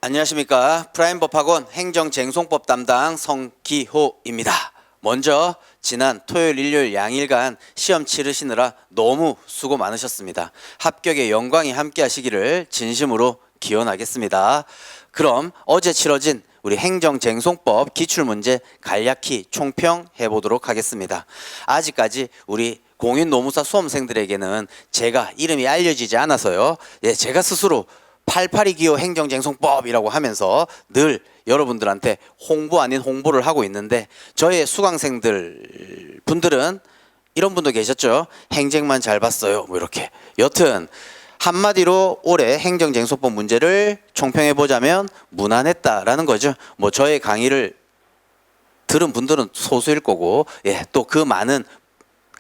안녕하십니까. 프라임법학원 행정쟁송법 담당 성기호입니다. 먼저 지난 토요일 일요일 양일간 시험 치르시느라 너무 수고 많으셨습니다. 합격의 영광이 함께 하시기를 진심으로 기원하겠습니다. 그럼 어제 치러진 우리 행정쟁송법 기출문제 간략히 총평해 보도록 하겠습니다. 아직까지 우리 공인노무사 수험생들에게는 제가 이름이 알려지지 않아서요. 제가 스스로 882기호 행정쟁송법이라고 하면서 늘 여러분들한테 홍보 아닌 홍보를 하고 있는데, 저의 수강생들 분들은 이런 분도 계셨죠. 행쟁만 잘 봤어요, 뭐 이렇게. 여튼 한마디로 올해 행정쟁송법 문제를 총평해 보자면 무난했다라는 거죠. 뭐 저의 강의를 들은 분들은 소수일 거고, 또 그 많은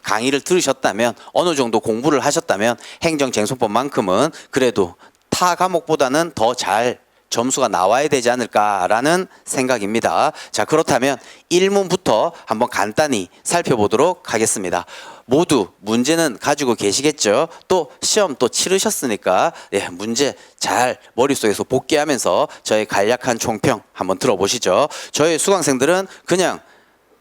강의를 들으셨다면, 어느 정도 공부를 하셨다면 행정쟁송법만큼은 그래도 타 과목보다는 더 잘 점수가 나와야 되지 않을까라는 생각입니다. 자, 그렇다면 1문부터 한번 간단히 살펴보도록 하겠습니다. 모두 문제는 가지고 계시겠죠? 또 시험 또 치르셨으니까 문제 잘 머릿속에서 복귀하면서 저의 간략한 총평 한번 들어보시죠. 저희 수강생들은 그냥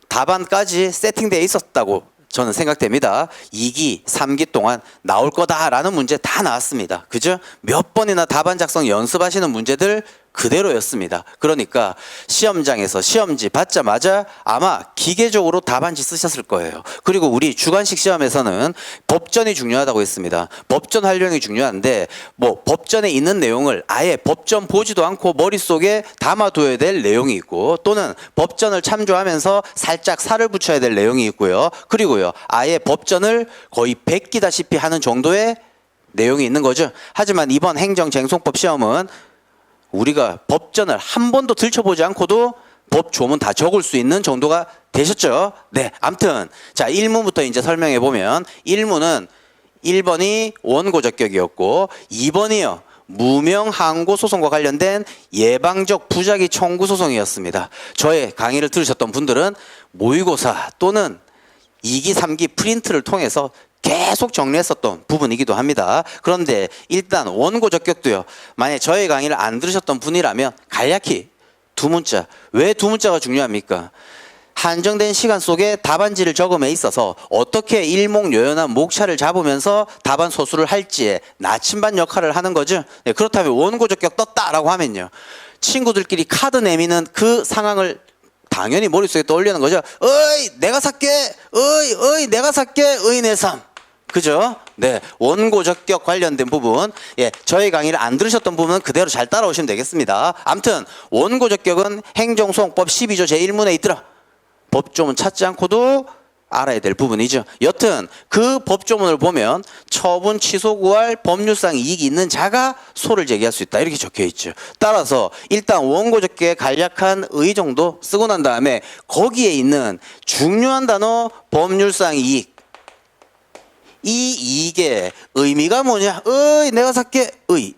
답안까지 세팅되어 있었다고 저는 생각됩니다. 2기, 3기 동안 나올 거다라는 문제 다 나왔습니다. 그죠? 몇 번이나 답안 작성 연습하시는 문제들 그대로였습니다. 그러니까 시험장에서 시험지 받자마자 아마 기계적으로 답안지 쓰셨을 거예요. 그리고 우리 주관식 시험에서는 법전이 중요하다고 했습니다. 법전 활용이 중요한데, 뭐 법전에 있는 내용을 아예 법전 보지도 않고 머릿속에 담아둬야 될 내용이 있고, 또는 법전을 참조하면서 살짝 살을 붙여야 될 내용이 있고요. 그리고요, 아예 법전을 거의 베끼다시피 하는 정도의 내용이 있는 거죠. 하지만 이번 행정쟁송법 시험은 우리가 법전을 한 번도 들춰보지 않고도 법 조문 다 적을 수 있는 정도가 되셨죠? 네, 암튼 자, 1문부터 이제 설명해 보면, 1문은 1번이 원고적격이었고 2번이요 무명 항고 소송과 관련된 예방적 부작위 청구 소송이었습니다. 저의 강의를 들으셨던 분들은 모의고사 또는 2기, 3기 프린트를 통해서 계속 정리했었던 부분이기도 합니다. 그런데 일단 원고 적격도요, 만약에 저의 강의를 안 들으셨던 분이라면 간략히 두 문자. 왜 두 문자가 중요합니까? 한정된 시간 속에 답안지를 적음에 있어서 어떻게 일목요연한 목차를 잡으면서 답안 소수를 할지에 나침반 역할을 하는 거죠. 그렇다면 원고 적격 떴다라고 하면요, 친구들끼리 카드 내미는 그 상황을 당연히 머릿속에 떠올리는 거죠. 어이 내가 살게, 어이 내가 살게, 어이 내 삶. 그죠? 네, 원고 적격 관련된 부분, 저희 강의를 안 들으셨던 부분은 그대로 잘 따라오시면 되겠습니다. 아무튼 원고 적격은 행정소송법 12조 제1문에 있더라. 법조문 찾지 않고도 알아야 될 부분이죠. 여튼 그 법조문을 보면 처분 취소 구할 법률상 이익이 있는 자가 소를 제기할 수 있다, 이렇게 적혀 있죠. 따라서 일단 원고 적격의 간략한 의 정도 쓰고 난 다음에 거기에 있는 중요한 단어 법률상 이익, 이 이익의 의미가 뭐냐? 내가 살게,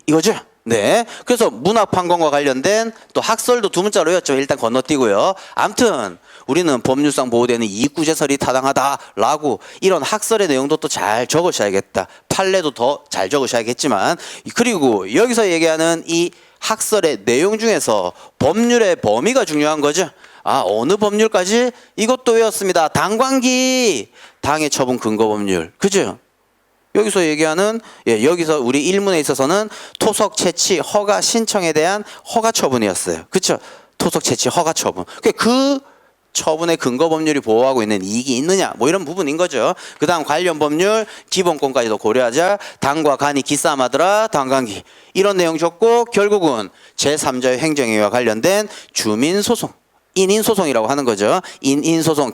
이거죠. 네, 그래서 문학판권과 관련된 또 학설도 두 문자로 외웠죠. 일단 건너뛰고요. 암튼 우리는 법률상 보호되는 이익구제설이 타당하다라고 이런 학설의 내용도 또 잘 적으셔야겠다. 판례도 더 잘 적으셔야겠지만, 그리고 여기서 얘기하는 이 학설의 내용 중에서 법률의 범위가 중요한 거죠. 어느 법률까지? 이것도 외웠습니다. 당관기, 당해 처분 근거 법률. 그죠? 여기서 얘기하는, 여기서 우리 1문에 있어서는 토속 채취 허가 신청에 대한 허가 처분이었어요. 그렇죠? 토속 채취 허가 처분. 그 처분의 근거 법률이 보호하고 있는 이익이 있느냐, 뭐 이런 부분인 거죠. 그 다음 관련 법률 기본권까지도 고려하자. 당과 간이 기싸움하더라, 당관기, 이런 내용 적고, 결국은 제3자의 행정행위와 관련된 주민소송, 인인소송이라고 하는 거죠. 인인소송,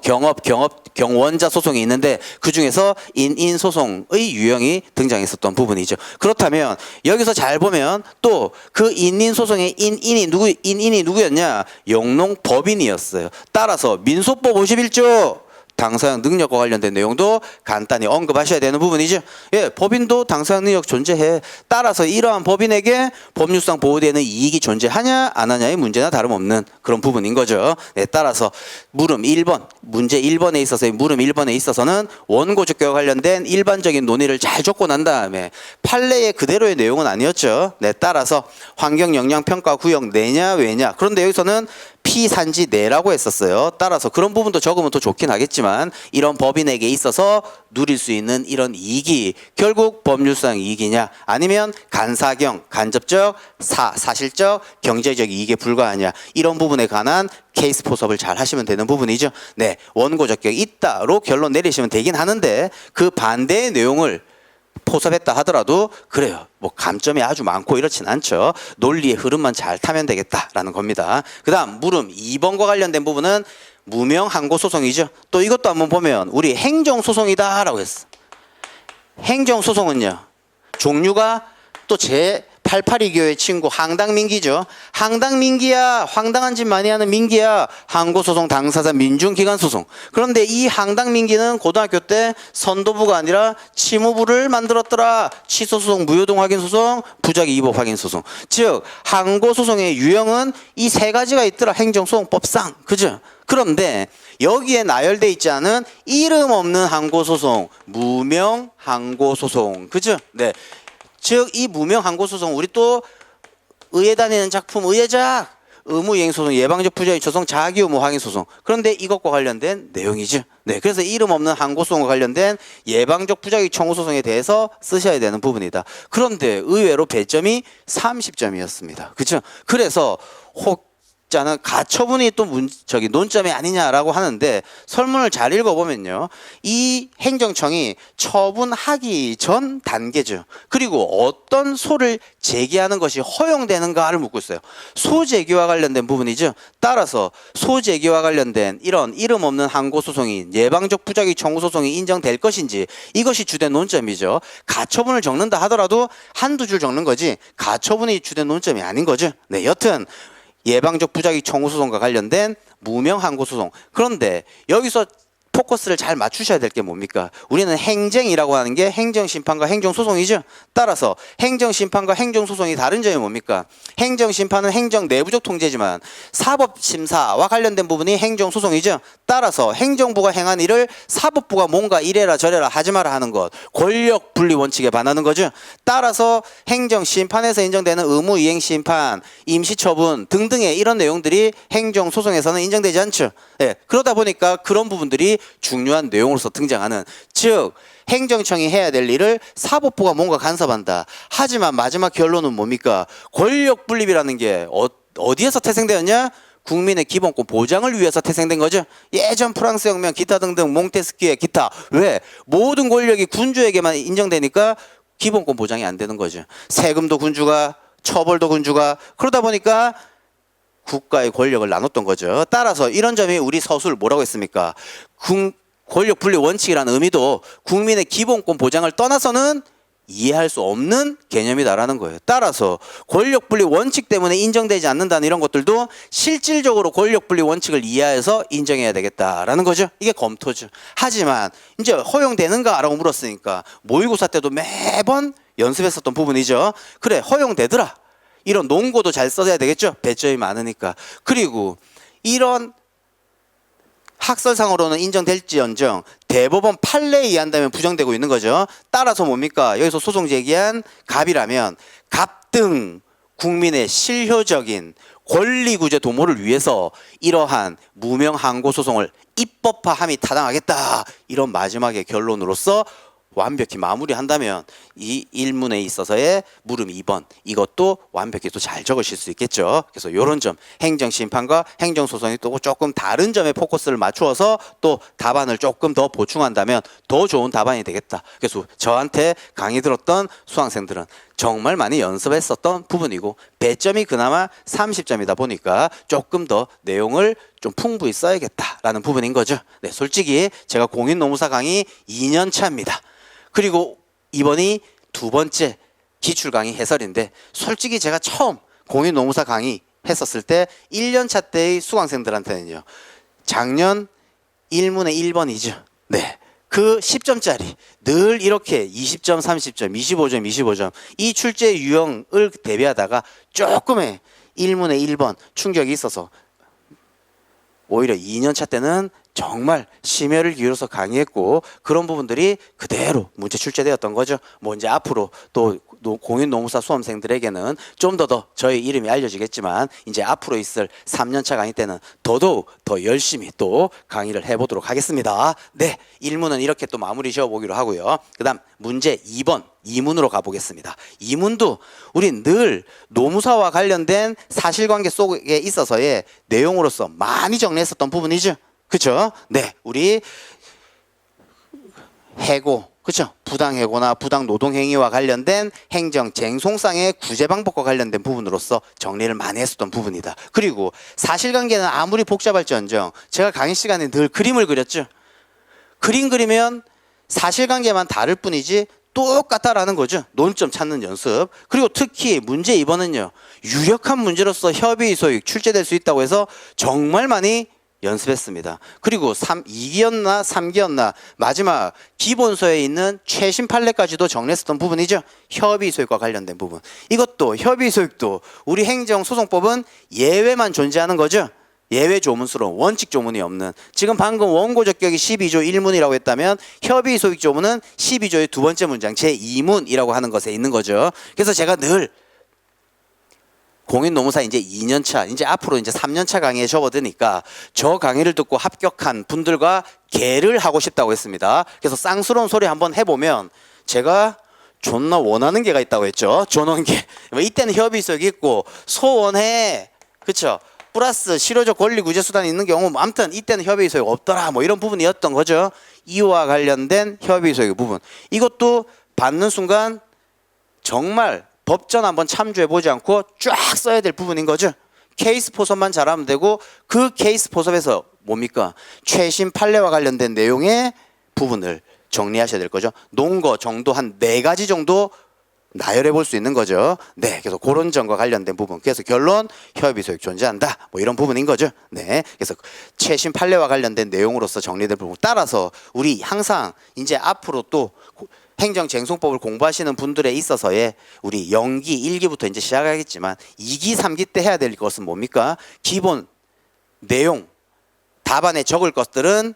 경원자 소송이 있는데 그 중에서 인인소송의 유형이 등장했었던 부분이죠. 그렇다면 여기서 잘 보면 또 그 인인소송의 인인이 누구였냐? 영농법인이었어요. 따라서 민소법 51조 당사자형 능력과 관련된 내용도 간단히 언급하셔야 되는 부분이죠. 예, 법인도 당사자형 능력 존재해. 따라서 이러한 법인에게 법률상 보호되는 이익이 존재하냐 안 하냐의 문제나 다름없는 그런 부분인 거죠. 네, 따라서 물음 1번, 문제 1번에 있어서의 물음 1번에 있어서는 원고 적격과 관련된 일반적인 논의를 잘 적고 난 다음에 판례의 그대로의 내용은 아니었죠. 네, 따라서 환경 영향 평가 구역 내냐 왜냐. 그런데 여기서는 피산지 내라고 했었어요. 따라서 그런 부분도 적으면 더 좋긴 하겠지만 이런 법인에게 있어서 누릴 수 있는 이런 이익이 결국 법률상 이익이냐 아니면 간사경, 간접적, 사실적, 경제적 이익에 불과하냐 이런 부분에 관한 케이스 포섭을 잘 하시면 되는 부분이죠. 네, 원고 적격 있다로 결론 내리시면 되긴 하는데 그 반대의 내용을 포섭했다 하더라도 그래요. 뭐 감점이 아주 많고 이렇진 않죠. 논리의 흐름만 잘 타면 되겠다라는 겁니다. 그 다음 물음 2번과 관련된 부분은 무명 항고 소송이죠. 또 이것도 한번 보면 우리 행정소송이다라고 했어. 행정소송은요. 종류가 또 제882교의 친구 항당민기죠. 항당민기야 황당한 짓 많이 하는 민기야 항고소송 당사자 민중기관소송. 그런데 이 항당민기는 고등학교 때 선도부가 아니라 치무부를 만들었더라. 취소소송, 무효동 확인소송, 부작위 위법 확인소송. 즉 항고소송의 유형은 이 세 가지가 있더라. 행정소송법상. 그죠? 그런데 여기에 나열돼 있지 않은 이름 없는 항고소송, 무명 항고소송. 그죠? 네. 즉 이 무명 항고소송 우리 또 의회 다니는 작품 의회작 의무이행소송 예방적 부작위 소송 자기 의무 확인 소송. 그런데 이것과 관련된 내용이죠. 네, 그래서 이름 없는 항고소송과 관련된 예방적 부작위 청구 소송에 대해서 쓰셔야 되는 부분이다. 그런데 의외로 배점이 30점이었습니다. 그렇죠? 그래서 혹자는 가처분이 또 논점이 아니냐라고 하는데 설문을 잘 읽어보면요. 이 행정청이 처분하기 전 단계죠. 그리고 어떤 소를 제기하는 것이 허용되는가를 묻고 있어요. 소제기와 관련된 부분이죠. 따라서 소제기와 관련된 이런 이름 없는 항고소송이 예방적 부작위 청구소송이 인정될 것인지 이것이 주된 논점이죠. 가처분을 적는다 하더라도 한두 줄 적는 거지 가처분이 주된 논점이 아닌 거죠. 네, 여튼 예방적 부작위 청구소송과 관련된 무명 항고소송. 그런데 여기서 포커스를 잘 맞추셔야 될 게 뭡니까? 우리는 행정이라고 하는 게 행정심판과 행정소송이죠. 따라서 행정심판과 행정소송이 다른 점이 뭡니까? 행정심판은 행정 내부적 통제지만 사법심사와 관련된 부분이 행정소송이죠. 따라서 행정부가 행한 일을 사법부가 뭔가 이래라 저래라 하지 마라 하는 것. 권력분리 원칙에 반하는 거죠. 따라서 행정심판에서 인정되는 의무이행심판, 임시처분 등등의 이런 내용들이 행정소송에서는 인정되지 않죠. 네, 그러다 보니까 그런 부분들이 중요한 내용으로서 등장하는 즉 행정청이 해야 될 일을 사법부가 뭔가 간섭한다. 하지만 마지막 결론은 뭡니까? 권력 분립이라는 게 어디에서 태생되었냐? 국민의 기본권 보장을 위해서 태생된 거죠. 예전 프랑스 혁명 기타 등등 몽테스키의 기타. 왜? 모든 권력이 군주에게만 인정되니까 기본권 보장이 안 되는 거죠. 세금도 군주가 처벌도 군주가 그러다 보니까 국가의 권력을 나눴던 거죠. 따라서 이런 점이 우리 서술 뭐라고 했습니까? 권력 분리 원칙이라는 의미도 국민의 기본권 보장을 떠나서는 이해할 수 없는 개념이다라는 거예요. 따라서 권력 분리 원칙 때문에 인정되지 않는다는 이런 것들도 실질적으로 권력 분리 원칙을 이해해서 인정해야 되겠다라는 거죠. 이게 검토죠. 하지만 이제 허용되는가라고 물었으니까 모의고사 때도 매번 연습했었던 부분이죠. 그래 허용되더라. 이런 논고도 잘 써야 되겠죠. 배점이 많으니까. 그리고 이런 학설상으로는 인정될지언정 대법원 판례에 의한다면 부정되고 있는 거죠. 따라서 뭡니까? 여기서 소송 제기한 갑이라면 갑 등 국민의 실효적인 권리구제 도모를 위해서 이러한 무명 항고 소송을 입법화함이 타당하겠다. 이런 마지막의 결론으로서 완벽히 마무리한다면 이 일문에 있어서의 물음 2번 이것도 완벽히 또 잘 적으실 수 있겠죠. 그래서 이런 점 행정심판과 행정소송이 또 조금 다른 점에 포커스를 맞추어서 또 답안을 조금 더 보충한다면 더 좋은 답안이 되겠다. 그래서 저한테 강의 들었던 수강생들은 정말 많이 연습했었던 부분이고 배점이 그나마 30점이다 보니까 조금 더 내용을 좀 풍부히 써야겠다라는 부분인 거죠. 네, 솔직히 제가 공인노무사 강의 2년 차입니다. 그리고 이번이 두 번째 기출 강의 해설인데 솔직히 제가 처음 공인노무사 강의 했었을 때 1년 차 때의 수강생들한테는요. 작년 1문의 1번이죠. 네. 그 10점짜리 늘 이렇게 20점, 30점, 25점, 25점 이 출제 유형을 대비하다가 조금의 1문의 1번 충격이 있어서 오히려 2년차 때는 정말 심혈을 기울여서 강의했고 그런 부분들이 그대로 문제 출제되었던 거죠. 뭐 이제 앞으로 또 공인노무사 수험생들에게는 좀 더 저희 이름이 알려지겠지만 이제 앞으로 있을 3년차 강의 때는 더더욱 더 열심히 또 강의를 해보도록 하겠습니다. 네, 1문은 이렇게 또 마무리 지어보기로 하고요. 그 다음 문제 2번 2문으로 가보겠습니다. 2문도 우리 늘 노무사와 관련된 사실관계 속에 있어서의 내용으로서 많이 정리했었던 부분이죠. 그렇죠? 네, 우리 해고, 그렇죠? 부당해고나 부당노동행위와 관련된 행정쟁송상의 구제 방법과 관련된 부분으로서 정리를 많이 했었던 부분이다. 그리고 사실관계는 아무리 복잡할지언정 제가 강의 시간에 늘 그림을 그렸죠. 그림 그리면 사실관계만 다를 뿐이지 똑같다라는 거죠. 논점 찾는 연습. 그리고 특히 문제 2번은요. 유력한 문제로서 협의 소익 출제될 수 있다고 해서 정말 많이 연습했습니다. 그리고 2기였나 3기였나 마지막 기본서에 있는 최신 판례까지도 정리했었던 부분이죠. 협의 소익과 관련된 부분. 이것도 협의 소익도 우리 행정소송법은 예외만 존재하는 거죠. 예외 조문수로 원칙 조문이 없는 지금 방금 원고 적격이 12조 1문이라고 했다면 협의 소익 조문은 12조의 두 번째 문장 제2문이라고 하는 것에 있는 거죠. 그래서 제가 늘 공인노무사 이제 2년차, 이제 앞으로 이제 3년차 강의에 접어드니까 저 강의를 듣고 합격한 분들과 개를 하고 싶다고 했습니다. 그래서 쌍스러운 소리 한번 해보면 제가 존나 원하는 개가 있다고 했죠. 존원개. 이때는 협의 소익이 있고 소원해. 그쵸? 플러스 실효적 권리 구제 수단이 있는 경우 아무튼 이때는 협의 소익 없더라 뭐 이런 부분이었던 거죠. 이와 관련된 협의 소익 부분. 이것도 받는 순간 정말 법전 한번 참조해 보지 않고 쫙 써야 될 부분인 거죠. 케이스 포섭만 잘하면 되고 그 케이스 포섭에서 뭡니까? 최신 판례와 관련된 내용의 부분을 정리하셔야 될 거죠. 논거 정도 한 4가지 정도 나열해 볼 수 있는 거죠. 네, 그래서 그런 점과 관련된 부분. 그래서 결론 협의 소익 존재한다. 뭐 이런 부분인 거죠. 네, 그래서 최신 판례와 관련된 내용으로서 정리될 부분. 따라서 우리 항상 이제 앞으로 또 행정쟁송법을 공부하시는 분들에 있어서의 우리 연기 1기부터 이제 시작하겠지만 2기, 3기 때 해야 될 것은 뭡니까? 기본 내용 답안에 적을 것들은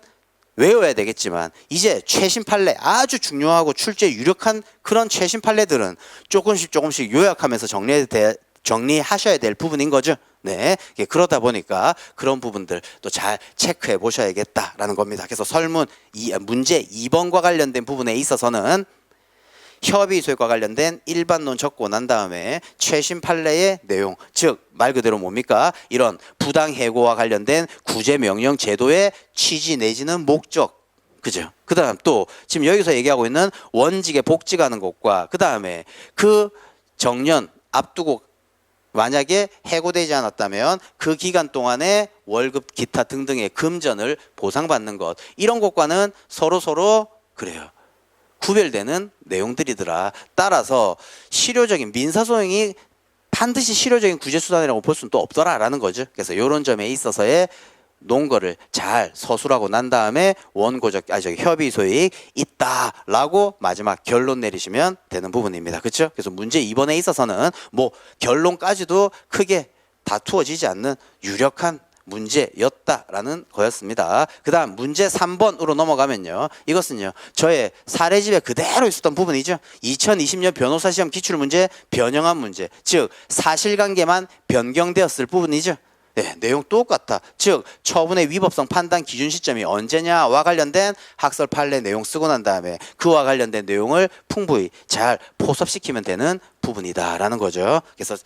외워야 되겠지만 이제 최신 판례 아주 중요하고 출제 유력한 그런 최신 판례들은 조금씩 요약하면서 정리하셔야 될 부분인 거죠. 네, 그러다 보니까 그런 부분들 또 잘 체크해 보셔야겠다라는 겁니다. 그래서 설문 문제 2번과 관련된 부분에 있어서는 협의 소익과 관련된 일반론 적고 난 다음에 최신 판례의 내용, 즉 말 그대로 뭡니까? 이런 부당해고와 관련된 구제명령 제도의 취지 내지는 목적, 그죠? 그 다음 또 지금 여기서 얘기하고 있는 원직에 복직하는 것과 그 다음에 그 정년 앞두고 만약에 해고되지 않았다면 그 기간 동안에 월급 기타 등등의 금전을 보상받는 것, 이런 것과는 서로 그래요, 구별되는 내용들이더라. 따라서 실효적인 민사소송이 반드시 실효적인 구제수단이라고 볼 수는 또 없더라라는 거죠. 그래서 이런 점에 있어서의 논거를 잘 서술하고 난 다음에 협의 소익 있다라고 마지막 결론 내리시면 되는 부분입니다. 그렇죠? 그래서 문제 2번에 있어서는 뭐 결론까지도 크게 다투어지지 않는 유력한 문제였다라는 거였습니다. 그 다음 문제 3번으로 넘어가면요. 이것은요, 저의 사례집에 그대로 있었던 부분이죠. 2020년 변호사 시험 기출문제 변형한 문제, 즉 사실관계만 변경되었을 부분이죠. 네, 내용 똑같다. 즉 처분의 위법성 판단 기준 시점이 언제냐와 관련된 학설 판례 내용 쓰고 난 다음에 그와 관련된 내용을 풍부히 잘 포섭시키면 되는 부분이다라는 거죠. 그래서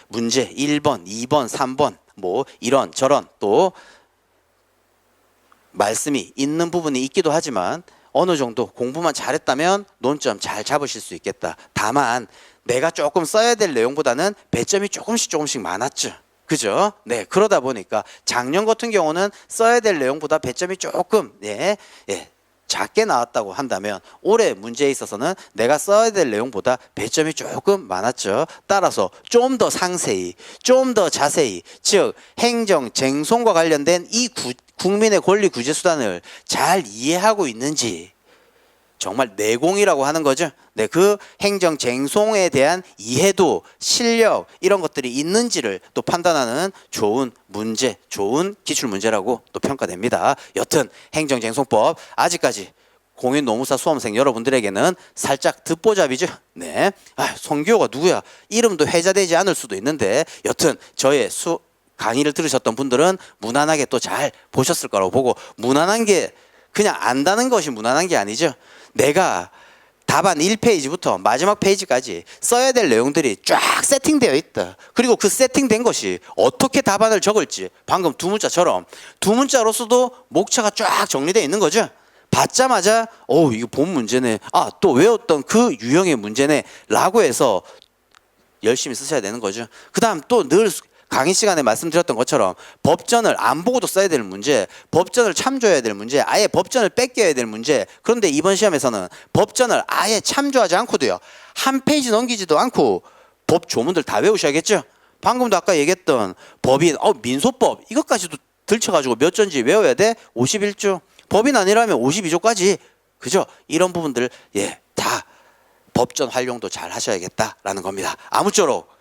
문제 1번, 2번, 3번 뭐 이런 저런 또 말씀이 있는 부분이 있기도 하지만 어느 정도 공부만 잘했다면 논점 잘 잡으실 수 있겠다. 다만 내가 조금 써야 될 내용보다는 배점이 조금씩 많았죠. 그죠? 네, 그러다 보니까 작년 같은 경우는 써야 될 내용보다 배점이 조금 작게 나왔다고 한다면 올해 문제에 있어서는 내가 써야 될 내용보다 배점이 조금 많았죠. 따라서 좀 더 상세히, 좀 더 자세히, 즉 행정 쟁송과 관련된 이 국민의 권리 구제 수단을 잘 이해하고 있는지, 정말 내공이라고 하는 거죠. 네, 그 행정 쟁송에 대한 이해도, 실력 이런 것들이 있는지를 또 판단하는 좋은 문제, 좋은 기출 문제라고 또 평가됩니다. 여튼 행정 쟁송법 아직까지 공인노무사 수험생 여러분들에게는 살짝 듣보잡이죠. 네, 송기호가 누구야? 이름도 회자되지 않을 수도 있는데 여튼 저의 강의를 들으셨던 분들은 무난하게 또 잘 보셨을 거라고 보고, 무난한 게 그냥 안다는 것이 무난한 게 아니죠. 내가 답안 1페이지부터 마지막 페이지까지 써야 될 내용들이 쫙 세팅되어 있다. 그리고 그 세팅된 것이 어떻게 답안을 적을지, 방금 두 문자처럼 두 문자로서도 목차가 쫙 정리되어 있는 거죠. 받자마자 이거 본 문제네, 또 외웠던 그 유형의 문제네 라고 해서 열심히 쓰셔야 되는 거죠. 그 다음 또 늘 강의 시간에 말씀드렸던 것처럼 법전을 안 보고도 써야 될 문제, 법전을 참조해야 될 문제, 아예 법전을 뺏겨야 될 문제. 그런데 이번 시험에서는 법전을 아예 참조하지 않고도요, 한 페이지 넘기지도 않고 법 조문들 다 외우셔야겠죠. 방금도 아까 얘기했던 법인, 민소법 이것까지도 들쳐가지고 몇 조인지 외워야 돼? 51조. 법인 아니라면 52조까지. 그죠? 이런 부분들 다 법전 활용도 잘 하셔야겠다라는 겁니다. 아무쪼록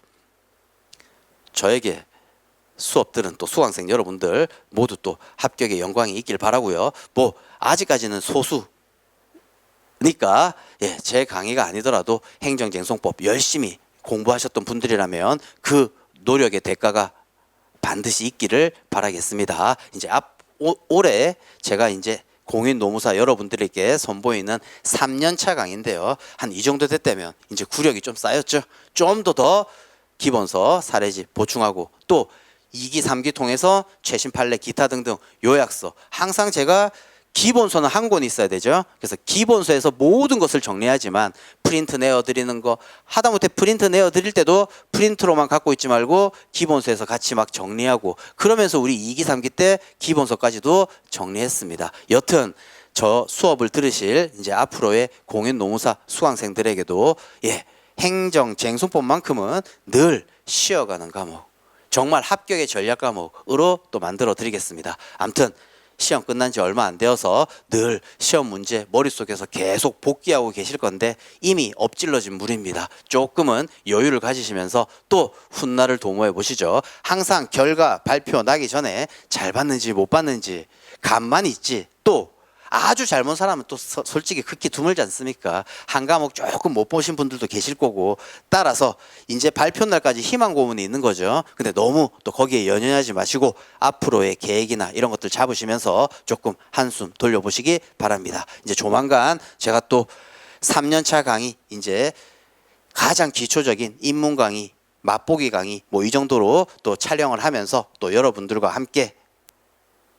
저에게 수업 들은 또 수강생 여러분들 모두 또 합격의 영광이 있길 바라고요. 뭐 아직까지는 소수니까 제 강의가 아니더라도 행정쟁송법 열심히 공부하셨던 분들이라면 그 노력의 대가가 반드시 있기를 바라겠습니다. 이제 올해 제가 이제 공인노무사 여러분들에게 선보이는 3년차 강의인데요. 한 이 정도 됐다면 이제 구력이 좀 쌓였죠. 좀 더 기본서, 사례집 보충하고 또 2기, 3기 통해서 최신 판례, 기타 등등 요약서, 항상 제가 기본서는 한 권이 있어야 되죠. 그래서 기본서에서 모든 것을 정리하지만 프린트 내어드리는 거, 하다못해 프린트 내어드릴 때도 프린트로만 갖고 있지 말고 기본서에서 같이 막 정리하고, 그러면서 우리 2기, 3기 때 기본서까지도 정리했습니다. 여튼 저 수업을 들으실 이제 앞으로의 공인노무사 수강생들에게도 행정쟁송법만큼은 늘 쉬어가는 과목, 정말 합격의 전략 과목으로 또 만들어 드리겠습니다. 아무튼 시험 끝난 지 얼마 안 되어서 늘 시험 문제 머릿속에서 계속 복기하고 계실 건데 이미 엎질러진 물입니다. 조금은 여유를 가지시면서 또 훗날을 도모해 보시죠. 항상 결과 발표 나기 전에 잘 봤는지 못 봤는지 감만 있지, 또 아주 잘 본 사람은 또 솔직히 극히 드물지 않습니까? 한 과목 조금 못 보신 분들도 계실 거고, 따라서 이제 발표 날까지 희망 고문이 있는 거죠. 근데 너무 또 거기에 연연하지 마시고 앞으로의 계획이나 이런 것들 잡으시면서 조금 한숨 돌려보시기 바랍니다. 이제 조만간 제가 또 3년차 강의, 이제 가장 기초적인 입문 강의, 맛보기 강의 뭐 이 정도로 또 촬영을 하면서 또 여러분들과 함께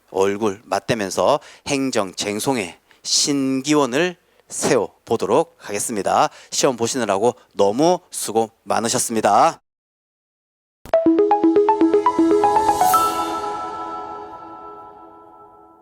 얼굴 맞대면서 행정쟁송의 신기원을 세워보도록 하겠습니다. 시험 보시느라고 너무 수고 많으셨습니다.